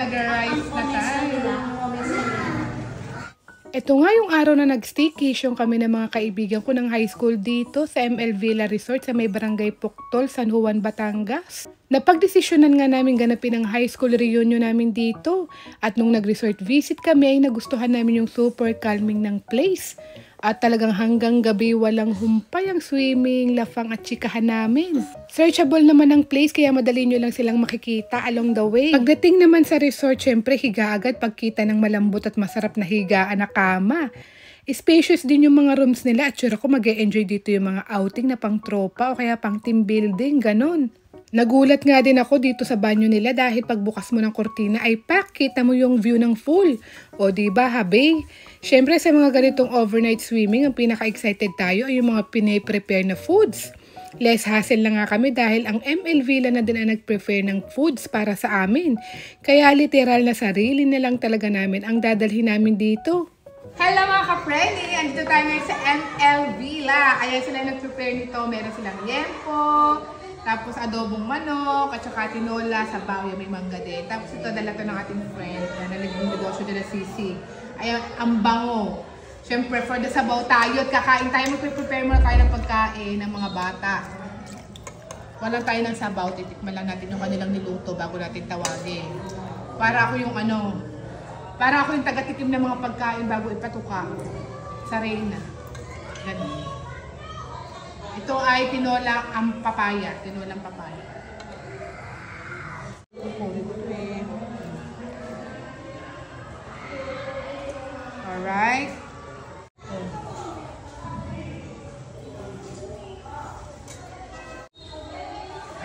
nag-rice na tayo. Ito nga yung araw na nag-staycation kami ng mga kaibigan ko ng high school dito sa ML Villa Resort sa may barangay Puctol, San Juan, Batangas. Napagdesisyonan nga namin ganapin ang high school reunion namin dito. At nung nag-resort visit kami ay nagustuhan namin yung super calming ng place. At talagang hanggang gabi walang humpay ang swimming, lafang at chikahan namin. Searchable naman ang place kaya madali nyo lang silang makikita along the way. Pagdating naman sa resort, syempre higa agad pagkita ng malambot at masarap na higaan na kama. Spacious din yung mga rooms nila at sure ako mag-e-enjoy dito yung mga outing na pang tropa o kaya pang team building, ganon. Nagulat nga din ako dito sa banyo nila dahil pagbukas mo ng kortina ay pack, kita mo yung view ng pool. O diba, habe? Syempre sa mga ganitong overnight swimming, ang pinaka-excited tayo ay yung mga pine-prepare na foods. Less hassle na nga kami dahil ang ML Villa na din ang nag-prepare ng foods para sa amin. Kaya literal na sarili na lang talaga namin ang dadalhin namin dito. Hello mga ka-Frenny! Andito tayo ngayon sa ML Villa. Ayan sila nag-prepare nito. Meron silang liempo, tapos adobong manok, at saka tinola, sabaw, yung may mangga din. Tapos ito, dala to ng ating friend na nag-negosyo nila Sisi. Ayan, ang bango. Siyempre, for the sabaw tayo at kakain tayo. Mag-prepare muna tayo ng pagkain ng mga bata. Wala tayo ng sabaw. Titikman lang natin yung kanilang niluto bago natin tawagin. Para ako yung para ako yung taga-tikim ng mga pagkain bago ipatuka sa Reyna. Ganun. Ito ay tinola ang papaya. Tinolang papaya. Alright.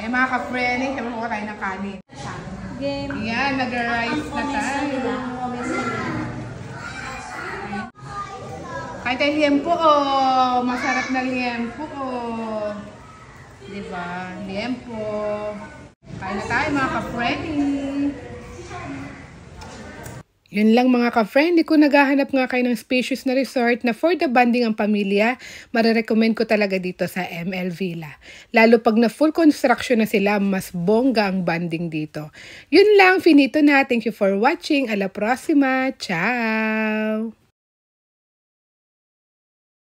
Ay mga ka-friend, sabi mo tayo ng kanin. Game. Ayan, nag-rice na tayo. Kain tayo liempo, oh. Masarap na liempo, oh. Diba? Liempo. Kain na tayo mga ka-friend. Yun lang mga ka-friend, kung naghahanap nga kayo ng spacious na resort na for the bonding ang pamilya, marirecommend ko talaga dito sa ML Villa. Lalo pag na full construction na sila, mas bongga ang bonding dito. Yun lang, finito na. Thank you for watching. A la próxima. Ciao!